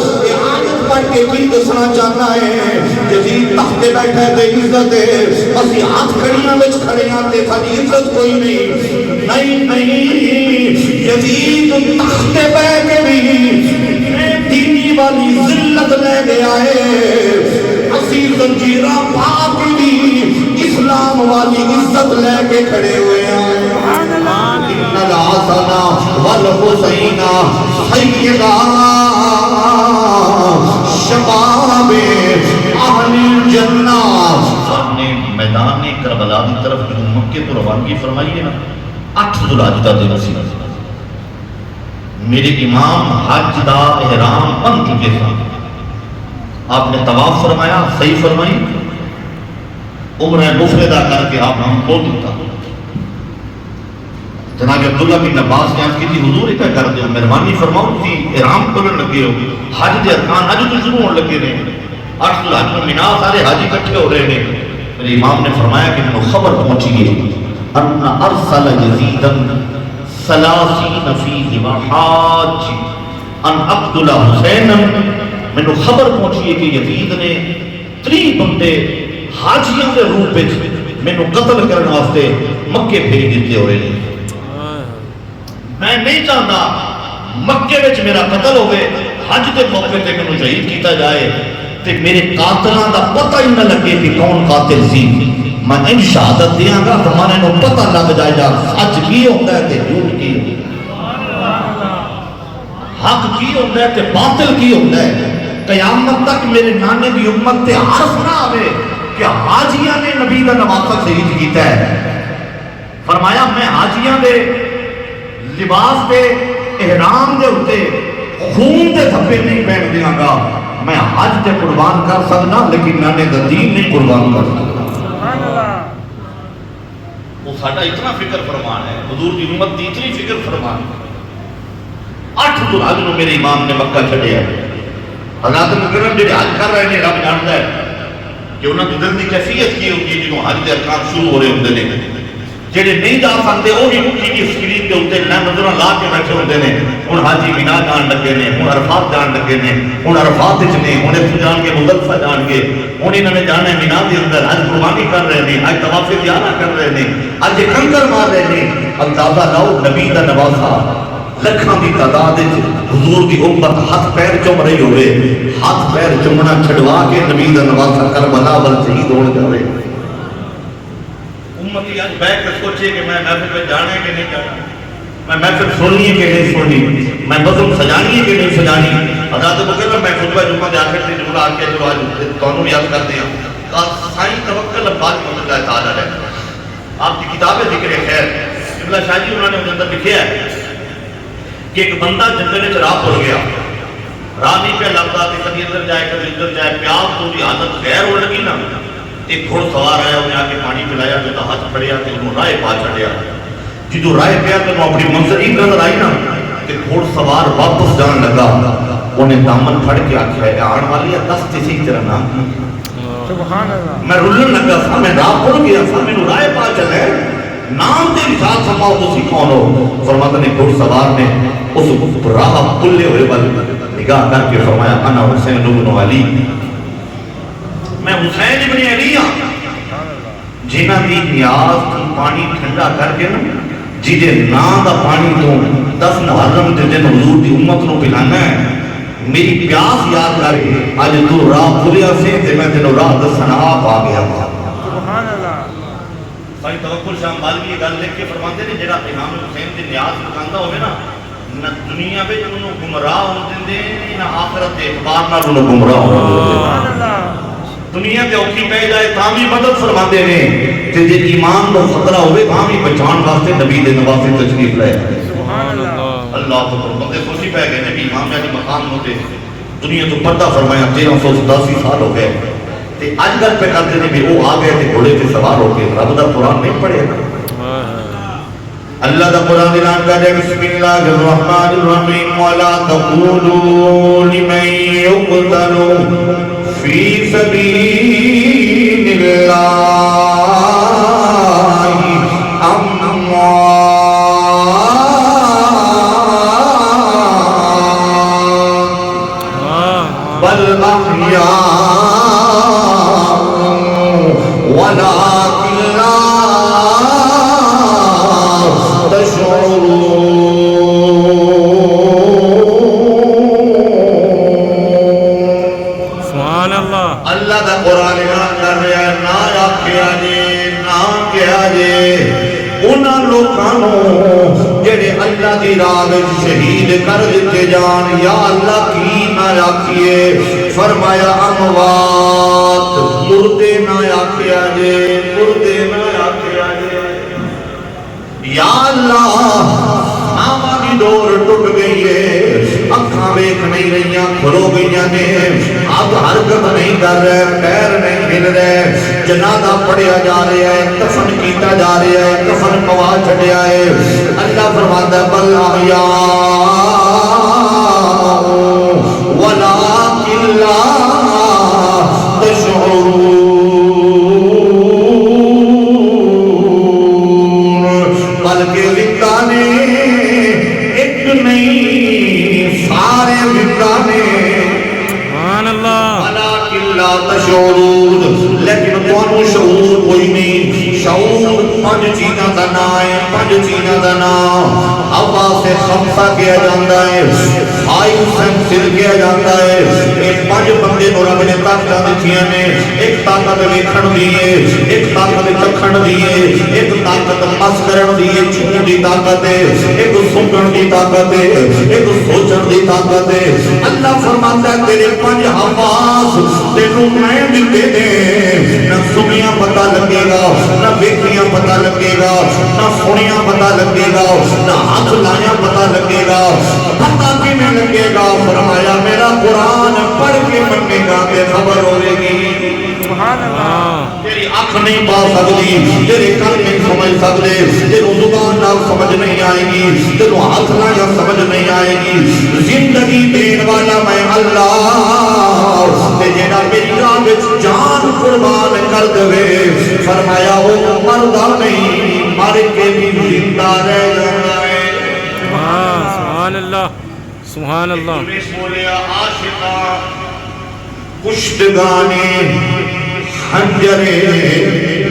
مرتبہ کے بھی دسنا چاہنا ہے یزید تخت بیٹھے تے عزت ہے اسی ہاتھ کھڑیاں وچ کھڑے ہاں تے ساری عزت کوئی نہیں یزید تخت بیٹھ کے بھی دینی والی ذلت لے گیا ہے اسی زنجیراں پا کے بھی اسلام والی عزت لے کے کھڑے ہوئے ہیں ان الحسن والحسین سیدا شباب اہل الجنہ. آپ نے میدان کربلا کی طرف جو مکے تو روانگی فرمائی ہے نا 8 ذوالحج کا دن سی میرے امام حج دا احرام بن چکے تھے. آپ نے طواف فرمایا صحیح فرمائی عمرہ مفردہ کر کے آپ ہم کھول دیتا. جناب عبداللہ بن عباس نے عرض کی تھی حضور کیا کر دے مہربانی فرماؤ تھی احرام کھولن لگے ہو حج دے ارکان حج تو شروع ہونے لگے رہے 8 ذوالحج میں مینا سارے حاجی اکٹھے ہو رہے ہیں. میرے امام نے فرمایا کہ میں خبر پہنچی ہے ان ارسل یزیدا 30 فیہ وحاج ان اقتل حسینا. میں نے خبر پہنچی ہے کہ یزید نے 30 بندے حاجیوں کے روپ میں میں نے قتل کرنے واسطے مکے بھیج دیتے ہو رہے ہیں. میں نہیں چاہتا مکے وچ میرا قتل ہوئے حج کے موقع تے میں شہید کیتا جائے تے میرے قاتلاں دا پتہ ہی نہ لگے کہ کون قاتل سی. میں ان شہادت دیاں گا تمہارے نو پتہ لگ جائے گا سچ کی ہوتا ہے تے جھوٹ کی ہوتا ہے حق کی ہوتا ہے تے باطل کی ہوتا ہے. قیامت تک میرے نانے دی امت تے حرف نہ آوے کہ حاجیاں نے نبی دا نواسہ شہید کیتا ہے. فرمایا میں حاجیاں دے لباس دے احرام دے ہوتے خون دے دھبے نہیں بیٹھ دیاں گا. میں حج تے قربان کر سکنا لیکن نانے دا دین نہیں قربان کر سکنا. وہ ساڈا اتنا فکر فرمان ہے حضور دی امت دی اتنی فکر فرمان ہے. 8 ذوالحج نو میرے امام نے مکہ چھڈیا. حضرات مکرم جڑے حج کر رہے ہیں رب جانتا ہے کہ انہاں دی دل دی کیفیت کی ہوگی جدوں حج دے ارکان شروع ہو رہے ہوندے نے. جڑے نہیں جا سکتے وہ بھی مٹھی کی سکرین کے اوپر نظروں لا کے بیٹھے ہوتے ہیں. ہوں حاجی مینا جان لگے نے ہوں عرفات جان لگے نے ہوں عرفات نے ہوں اتوں جان کے مزدلفہ جان کے ہوں انہوں نے جانا ہے مینا کے اندر حج قربانی کر رہے ہیں حج طواف زیارہ کر رہے ہیں حج کنکر مار رہے ہیں. اندازہ لاؤ نبی دا نواسہ لکھاں دی تعداد حضور دی امت ہاتھ پیر چوم رہی ہوئے ہاتھ پیر چومنا چھڑوا کے نبی دا نواسہ کربلا ول شہید ہو جائے. امتی آج بیٹھ کر سوچے کہ میں محفل میں جانا ہے کہ نہیں جانا میں محفل سننی ہے کہ نہیں سننی میں بزم سجانی ہے کہ نہیں سجانی. حضرات مکرم میں خطبہ جمعہ دے آخر سے جملہ آ کے جو آج تانوں یاد کرتے ہیں سائیں توکل عباس رحمۃ اللہ تعالیٰ ہے آپ کی کتاب ذکر خیر قبلہ شاہ جی انہوں نے اس اندر لکھا ہے کہ ایک بندہ جنگل وچ راہ پڑ گیا راہ نہیں پہ لگتا کہ کبھی ادھر جائے کبھی ادھر جائے پیاس تو دی عادت غیر ہو لگی نا. ایک گھوڑ سوار آیا انہیں آ کے پانی پلایا جو ہاتھ پڑیا تو انہوں رائے پا چڑھیا. جدو رائے پیا تو اپنی منظر ہی نظر آئی نا کہ گھوڑ سوار واپس جان لگا انہیں دامن پھڑ کے آخیا ہے آن والی ہے دست اسی طرح نام میں رلن لگا سا میں راہ پڑ گیا سا میں رائے پا چلے نام دے رسال سماؤ تو سی کون ہو. فرماتا نے گھوڑ سوار نے اس راہ پلے ہوئے والے نگاہ کر کے فرمایا انا حسین بن علی میں حسین ابن علی ہاں جنہ دی نیاز تو پانی ٹھنڈا کر کے نا جیدے نام دا پانی تو 10 محرم دے دن حضور دی امت نو پلانا ہے. میری پیاس یاد کر کے آج تو راہ پھولیا سے تے میں تینوں راہ دسنا آپ آ گیا. سبحان اللہ. سائیں توکل شاہ مالوی یہ گل لکھ کے فرماتے ہیں جڑا امام حسین دی نیاز پکاندا ہوے نا نہ دنیا وچ انہوں گمراہ ہون دیندے نہ آخرت دے اعتبار نال انہوں گمراہ ہون دیندے. سبحان اللہ. دنیا تے اوکھی پہ جائے تاں بھی مدد فرماندے نے تے جے ایمان دا خطرہ ہوے تاں بھی بچان واسطے نبی دے نواسے تشریف لے. سبحان اللہ. اللہ اکبر. بندے خوشی پہ گئے نبی امام علی مقام نو تے دنیا تو پردہ فرمایا 1387 سال ہو گئے تے اج گل پہ کرتے نے بھی وہ آ گئے تے گھوڑے تے سوار ہو کے رب دا قرآن نہیں پڑھے نا. اللہ دا قرآن اعلان کر دے بسم اللہ الرحمن الرحیم ولا تقولوا لمن يقتل فی سبیل اللہ اموات اللہ دا قرآن اعلان کر رہا ہے نہ آکھیا جے نہ کیا جے انہاں لوکاں جڑے اللہ دی راہ وچ شہید کر دتے جان یا اللہ کی نہ آکھیے فرمایا اموات مردے نہ آکھیا جے مردے نہ آکھیا جے یا اللہ آما کی ڈور ٹوٹ گئی ہے اکھاں ویکھ نہیں رہیاں کھلو گئیاں نے اب حرکت نہیں کر رہے پیر نہیں ہل رہے جنازہ پڑھیا جا رہا ہے کفن کیتا جا رہا ہے کفن پوا چھڈیا ہے اللہ فرماتا ہے بل احیاء ولکن لا تشعرون بلکہ زندہ نے ایک نہیں سارے زندہ نے سبحان اللہ ولکن لا تشعرون لیکن تمہیں شعور کوئی نہیں شعور پنج چیزاں دا نام ہے پنج چیزاں دا نام ہوا سے خمسہ کیا جاتا ہے آئیو سنسل کیا جاتا ہے ایک پنج بندے نو رب نے طاقت دتیاں نے ایک طاقت ویکھن دی ہے ایک طاقت چکھن دی ہے ایک طاقت مس کرن دی ہے چھون دی طاقت ہے ایک سنگن دی طاقت ہے ایک سوچن دی طاقت ہے اللہ فرماتا ہے تیرے پنج حواس تینوں میں دتے نے نہ سنیاں پتہ لگے گا نہ ویکھیاں پتہ لگے گا نہ سنیاں پتہ لگے گا نہ ہاتھ لایا پتہ لگے گا پتہ کیویں لگے گا فرمایا میرا قرآن پڑھ کے مننے گا تے خبر ہوے گی سبحان اللہ تیری آنکھ نہیں پا سکتی تیرے کان نہیں سمجھ سکتے تیروں زبان نہ سمجھ نہیں آئے گی تیروں ہاتھ لایا سمجھ نہیں آئے گی زندگی دین والا میں اللہ تے جیڑا میری راہ وچ جان قربان کر دے فرمایا وہ مردہ نہیں مر کے بھی زندہ رہ جانا ہے سبحان اللہ سبحان اللہ بولیا عاشقاں کشتگانے خنجرے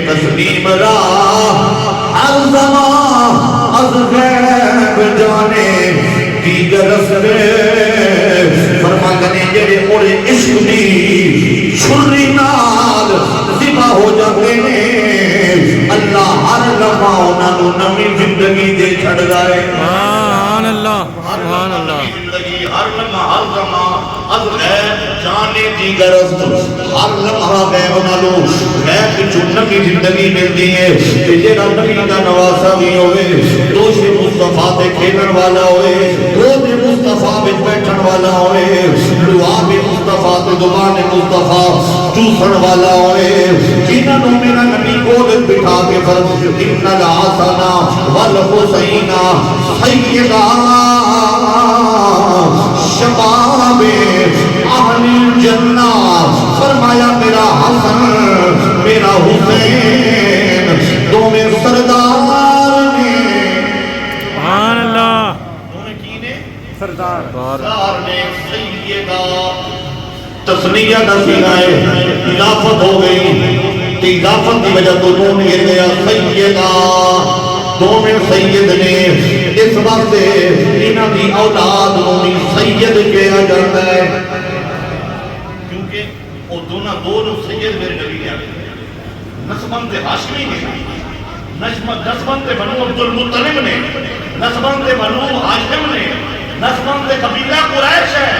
تسلیم راہ ہر زمان از غیب جانے دیگر رستے فرمانے جڑے اوڑے عشق دی چھری نال ذبح ہو جاتے ہیں اللہ ہر لمحہ انہاں نوں نویں زندگی دے چھڑدا ہے سبحان اللہ سبحان اللہ زندگی ہر لمحہ ہر زمان از غیب جانے دی غرض ہر لمحہ غیب نالوں غیب وچوں نویں زندگی ملدی ہے تے جڑا نبی دا نواسا بھی ہوئے دوش مصطفیٰ تے کھیلن والا ہوئے روز مصطفیٰ وچ بیٹھن والا ہوئے لعاب مصطفیٰ تے زبان مصطفیٰ چوسن والا ہوئے جنہاں نوں میرا نبی گود بٹھا کے فرمایا ان الحسن والحسین سیدا شباب اہل الجنہ فرمایا میرا حسن میرا حسین دو میں سردار نے سبحان اللہ دونوں کی نے سردار سردار نے سیدہ تسنیہ کا سیغہ ہے اضافت ہو گئی تو اضافت کی وجہ تو نون گر گیا سیدہ دو میں سید نے اس وقت انہاں دی اولاد نونی سید کہا جاتا ہے کیونکہ وہ دونوں سید میرے نبی نے آگے نسبن تے ہاشمی نے نسبن تے بنو عبد المطلب نے نسبن تے بنو ہاشم نے نسبن تے قبیلہ قریش ہے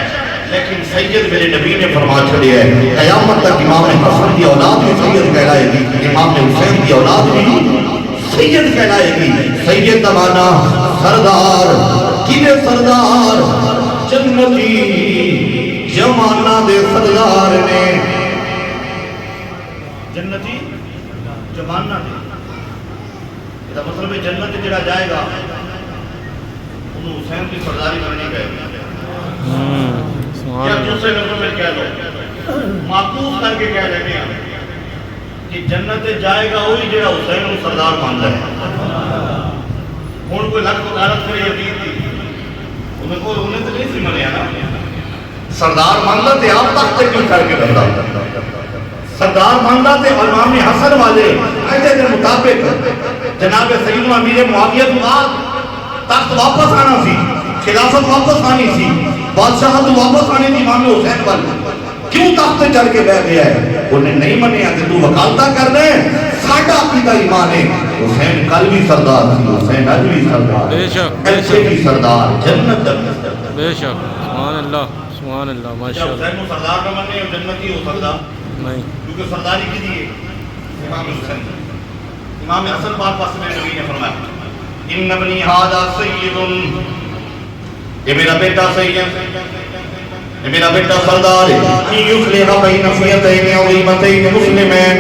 لیکن سید میرے نبی نے فرما چھڑیا ہے قیامت تک امام حسن کی اولاد بھی سید کہلائے گی امام حسین کی اولاد بھی سید کہلائے گی سید دمانا سردار کینے سردار جنتی جمانہ دے سردار نے جنتی جمانہ دے یہ مطلب ہے جنت جڑا جائے گا انہوں حسین کی سرداری کرنے گئے یا دوسرے لفظوں میں کہہ لو معقوف کر کے کہہ رہے ہیں کہ جنت جائے گا وہی جڑا حسین کو سردار مانتا ہے ہن کوئی لکھ وکالت کرے یزید تھی انہیں تو نہیں سی منیا نا سردار مانتا تے آپ تک تے کیوں کر کے بندہ سردار مانتا تے امام حسن والے ایسے دے مطابق جناب سیدنا امیر معاویہ کے بعد تخت واپس آنا سی خلافت واپس آنی سی بادشاہت واپس آنے تھی امام حسین والے کیوں تخت چڑھ کے بیٹھ گیا ہے؟ انہیں نہیں منیا کہ تو وکالتہ کر دے، ساڈا عقیدہ ایمان ہے حسین کل بھی سردار تھی، حسین اج بھی سردار، بے شک، ایسے بھی سردار، جنت جنت بے شک، سبحان اللہ، سبحان اللہ، کیا ماشاء اللہ، حسین کو سردار نہ ماننے اور جنتی ہو سکتا؟ نہیں، کیونکہ سرداری کی دیئے امام حسین، امام حسن بات پاس میں نبی نے فرمایا ان ابنی ھذا سید، یہ میرا بیٹا سید ہے، یہ میرا بیٹا سردار ہے، یصلح بین فئتین عظیمتین مسلمین،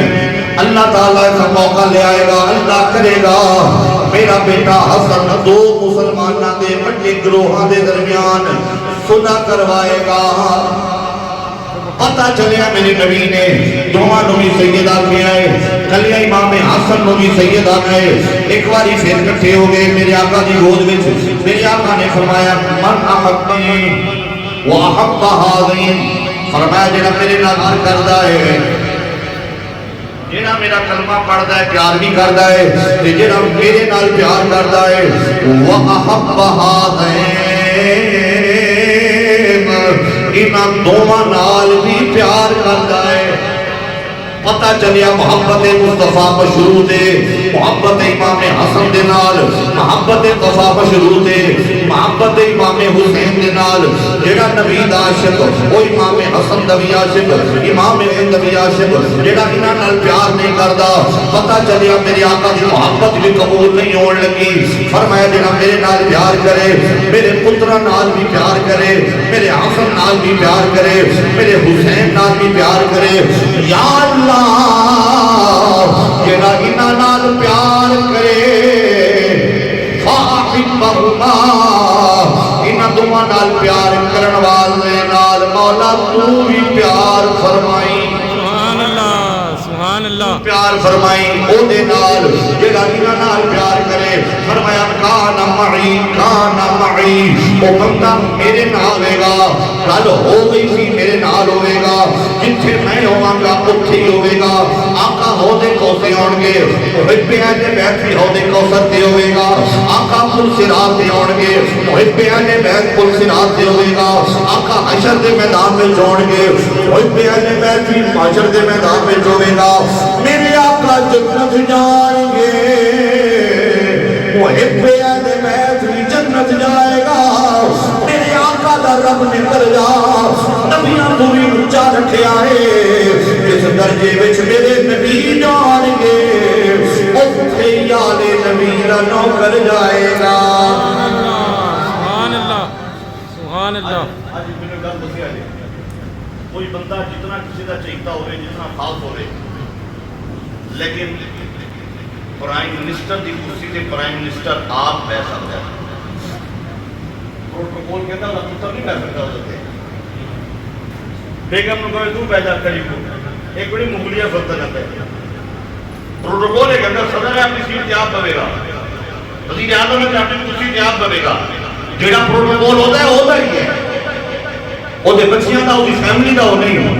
اللہ تعالیٰ کا موقع لے آئے گا، اللہ کرے گا میرا بیٹا حسن دو مسلمانہ دے بڑے گروہاں دے درمیان صلح کروائے گا۔ پتہ چلیا میرے نبی نے دوہاں نو بھی سیدہ کیا ہے، کلیا امام حسن نو بھی سیدہ ہے، ایک باری پھر کٹھے ہو گئے میرے آقا دی گود میں، میرے آقا نے فرمایا من احبنی وَأَحَبَّ هَذِينَ، فرمایا جنہا میرے نال پیار کردہ ہے، جنہا میرا کلمہ پڑھتا ہے پیار بھی کردہ ہے، جنہا میرے نال پیار کردہ ہے وَأَحَبَّ هَذِينَ، انہاں دوہاں نال بھی پیار کردہ ہے۔ پتہ چلیا محبت مصطفیٰ مشروط ہے، محبت امام حسن دے نال، محبت مصطفیٰ مشروط ہے، محبت امام حسین دے نال، جڑا نبی دا عاشق وہ امام حسن دا بھی عاشق، امام حسین دا بھی عاشق، جڑا انہاں نال پیار نہیں کردا، پتہ چلیا میرے آقا دی محبت بھی قبول نہیں ہون لگی۔ فرمایا جڑا میرے نال پیار کرے، میرے پترا نال بھی پیار کرے، میرے حسن نال بھی پیار کرے، میرے حسین نال بھی پیار کرے، یا اللہ جڑا انہاں نال پیار کرے فاحبہما، انہاں دوہاں نال پیار کرن والے نال مولا تو بھی پیار فرمائی، سبحان اللہ، سبحان اللہ، پیار فرمائی او دے نال جڑا انہاں نال پیار کرے۔ فرمایا کان معی او بندہ میرے نال ہوئے گا، گل ہو گئی سی میرے نال ہوئے گا، جتھے میں ہوواں گا اتھے ہی ہوئے گا، آقا ہودے کوسے ہون گے، محب اہل بیت بھی ہودے کوثر تے ہوئے گا، آقا پل صراط تے ہون گے، محب اہل بیت پل صراط تے ہوئے گا، آقا حشر دے میدان میں جون گے، محب اہل بیت بھی حشر دے میدان میں ہوئے گا، میرے آقا جنت جائیں گے، محب اہل بیت بھی جنت جائے گا، میرے آقا دا رب نے درجہ نبیاں پوری اونچا رکھے آئے، اس درجے وچ میرے نبی جان گے، اتھے یالے نبی دا نوکر جائے گا۔ سبحان اللہ، سبحان اللہ، آج میں نے گل دسیا جی کوئی بندہ جتنا کسی کا چاہیتا ہو رہے جتنا خاص ہو رہے لیکن پرائم منسٹر دی کرسی تے پرائم منسٹر آپ بہ سکتا ہے، پروٹوکول کہتا ہے پتر نہیں بہ سکتا ہوتے بیگم نے کہا تو پیدا کری کو ایک بڑی مغلیہ سلطنت ہے، پروٹوکول ہے کہ اگر صدر ہے اپنی سیٹ آپ بھوے گا، وزیر اعظم ہے اپنی کرسی تے آپ بھوے گا، جڑا پروٹوکول ہوتا ہی ہے، وہ دے بچیاں دا وہ دی فیملی دا وہ نہیں ہو۔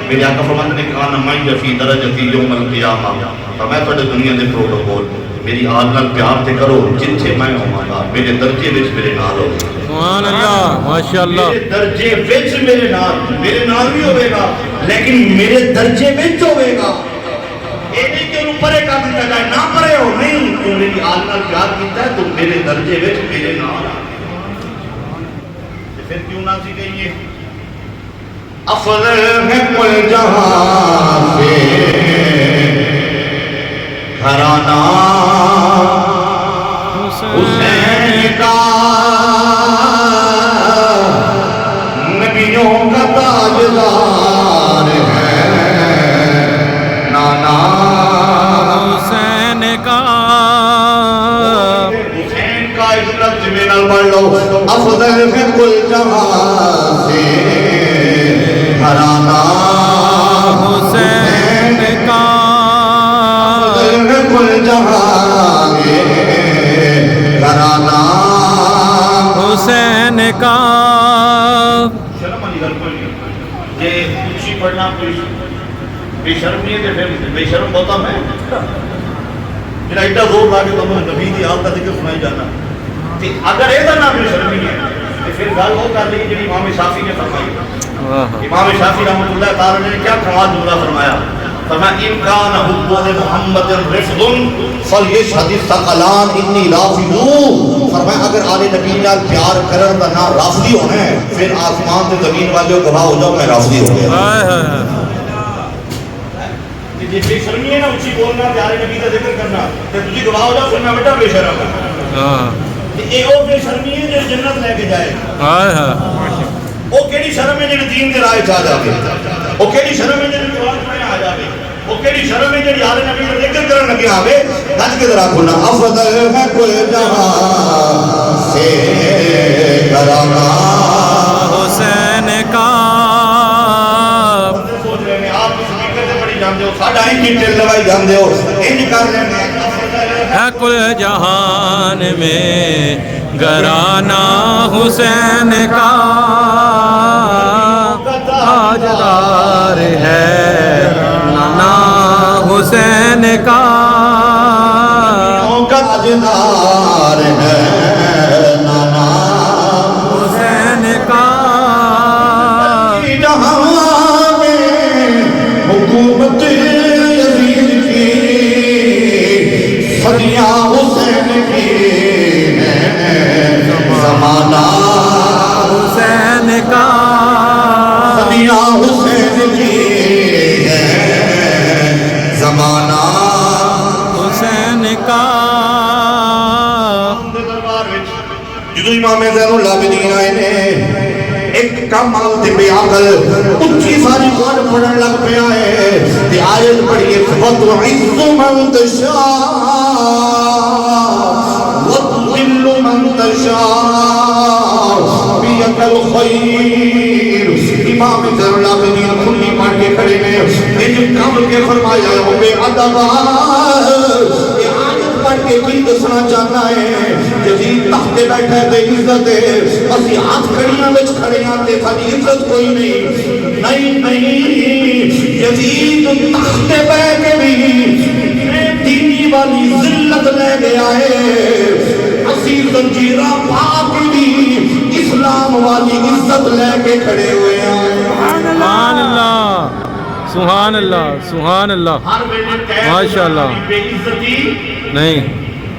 میرے آقا فرماتے نے کہا نمائی فی درجتی یوم القیامہ، فرمایا تو دنیا دے پروٹوکول میری آل نال پیار تے کرو، جتھے میں ہوں گا میرے درجے وچ میرے نال ہو، سبحان اللہ، ماشاءاللہ، میرے درجے وچ میرے نال بھی ہوئے گا، لیکن میرے درجے وچ ہوئے گا، یہ نہیں کہ انہوں پرے کر دیتا جائے، نہ پرے ہو نہیں، تو میری آل نال پیار کیتا ہے تو میرے درجے وچ میرے نال پھر کیوں نہ سی گئی ہے افضل ہے کل جہاں سے گھرانہ حسین کا، نبیوں کا تاجدار ہے نانا حسین کا، حسین کا اس لفظ میں نہ پڑھ لو، افضل ہے کل جہاں سے گھرانہ حسین کا، افضل ہے کل جہاں سے گھرانہ حسین کا، شرم علی گل کوئی نہیں، یہ اونچی پڑھنا کوئی بے شرم نہیں ہے، پھر بے شرم ہوتا میں میرا ایڈا زور لا کے تمہیں نبی دی آل کا ذکر سنائی جانا، اگر یہ نام بے شرمی ہے تو پھر گل وہ کر لی جی امام شافعی نے فرمائی امام شافعی رحمۃ اللہ تعالی نے کیا کمال جملہ فرمایا، فرمایا ان کان حب محمد رفض فلیشهد الثقلان انی رافض، فرمایا اگر آل نبی نال پیار کرن دا نام رافضی ہونا ہے، پھر آسمان تے زمین والے گواہ ہو جاؤ میں رافضی ہو گیا۔ جی بے شرمی ہے نا اچھی بولنا پیارے نبی کا ذکر کرنا تے تسی گواہ ہو جاؤ پھر میں بڑا بے شرم ہوں۔ اے او بے شرمی ہے جو جنت لے کے جائے، او کیڑی شرم ہے جڑی دین دے راہ چا جاوے، او کیڑی شرم ہے جڑی قرآن پڑھنے آ جاوے، او کیڑی شرم ہے جڑی آل نبی کا ذکر کرن لگے آوے۔ گج کے ذرا کھولنا افضل ہے کل جہاں سے گھرانا حسین کا ساڈا ہی کیٹل لوائی جاندے ہو انج کر لینے ہے کل جہان میں گھرانہ حسین کا تاجدار ہے نانا حسین کا تاجدار ہے نانا حسین کا جہاں میں حکومت یزید کی صدیاں حسین کی ہیں، زمانہ حسین کا صدیاں حسین کی ہیں، زمانہ حسین کا جدو امام زین العابدین آئے نے ایک کم آلتے بے عقل اچھی ساری قرآن پڑھن لگ پہ آئے تے آیت پڑھئے وَتُعِزُّ مَن تَشَاءُ وَتُذِلُّ مَن تَشَاءُ بِيَدِكَ الْخَيْرُ۔ امام زین العابدین کھلی پڑھ کے کھڑے میں انج کم کے فرمایا ہے وہ بے ادب پڑھ کے کی دسنا چاہتا ہے یزید تخت بیٹھے تے عزت ہے، اسی ہاتھ کھڑیاں وچ کھڑے ہاں تے ساری عزت کوئی نہیں نہیں یزید تخت پہ کے بھی دینی والی ذلت لے گیا ہے، اسی زنجیراں پا کے بھی اسلام والی عزت لے کے کھڑے ہوئے ہیں۔ سبحان اللہ سبحان اللہ سبحان اللہ ہر ویلے ماشاء اللہ بے عزتی نہیں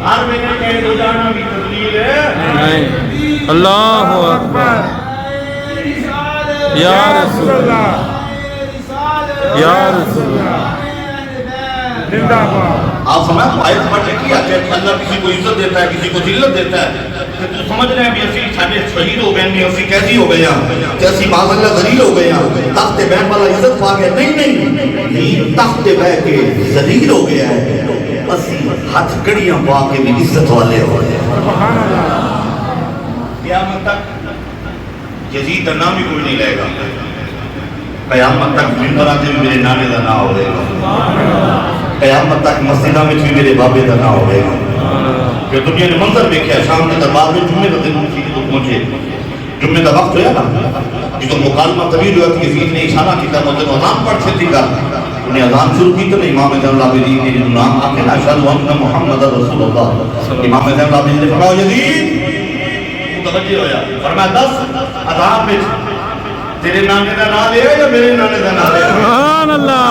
ہر ویلے قید ہو جانا بھی تذلیل ہے نہیں اللہ اکبر یا رسول اللہ یا رسول اللہ آپ سمجھ تو آیت پڑھ کے کیا کہ اللہ کسی کو عزت دیتا ہے کسی کو ذلت دیتا ہے کہ تو سمجھ رہے ہیں بھی اسی ساڑھے شہید ہو گئے ہیں اسی قیدی ہو گئے ہیں کہ اسی معاذ اللہ ذلیل ہو گئے ہیں تخت بیٹھ والا عزت پا گیا نہیں تخت بیٹھ کے ذلیل ہو گیا ہے اسی ہاتھ کڑیاں پا کے بھی عزت والے ہو گئے ہیں۔ قیامت تک یزید کا نام ہی کوئی نہیں لے گا، قیامت تک ممبران سے بھی میرے نانے کا نام ہوئے گا، قیامت تک مسجدہ میں بھی میرے بابے کا نام ہوئے گا۔ کہ دنیا نے منظر دیکھا شام کے دربار میں جمعے کا دن تو پہنچے، جمعے کا وقت ہویا نا جب مکالمہ طویل ہوا کہ یزید نے اشارہ کیا مجھے تو اذان پڑھ سے کر انہیں اذان شروع کی تو امام زین العابدین نے جو نام آ کے اشہد ان محمد رسول اللہ، امام زین العابدین نے فرمایا یزید متوجہ ہویا، فرمایا 10 اذان میں تیرے نانے کا نام لیا یا میرے نانے کا نام لیا؟ سبحان اللہ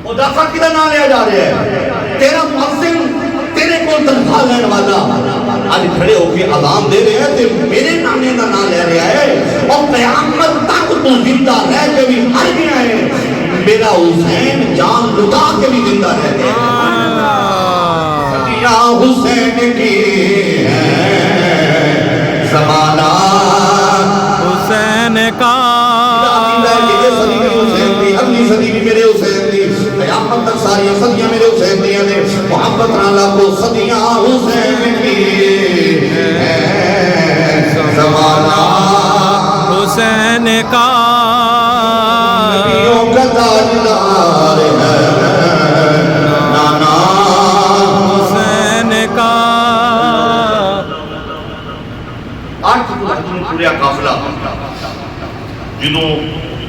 وہ دفعہ کی نام لیا جا رہا ہے، تیرا مؤذن تیرے کو تنخواہ لینے والا آج کھڑے ہو کے اذان دے رہے ہیں تو میرے نانے کا نام لے رہا ہے اور قیامت تک تو زندہ رہ کے بھی مر گیا ہے، میرا حسین جان لٹا کے بھی زندہ رہ گیا ہے۔ صدیاں حسین کی ہے زمانہ حسین کا اگلی صدی بھی میرے حسین دی، قیامت تک ساری صدیاں میرے حسین دیاں نے، محبت رالا کو صدیاں حسین کی ہے زمانہ حسین کا نبیوں کا تاجدار ہے نانا حسین کا۔ 8 پوریا قافلہ جنہوں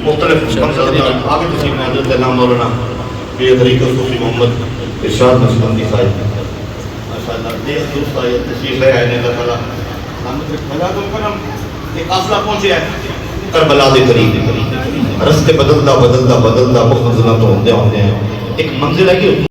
مختلف مقصد آگے تشریف میں حضرت علامہ مولانا یہ طریقہ صوفی محمد ارشاد نشبندی صاحب ماشاءاللہ دیکھ دوست آئے تشریف لے آئے اللہ تعالیٰ نامت رکھ مجھا تو کرم ایک قافلہ پہنچے ہے کربلا دے قریب رستے بدلدا بدلدا بدلدا منزلہ تو ہوندے ہوندے ایک منزل ہے کہ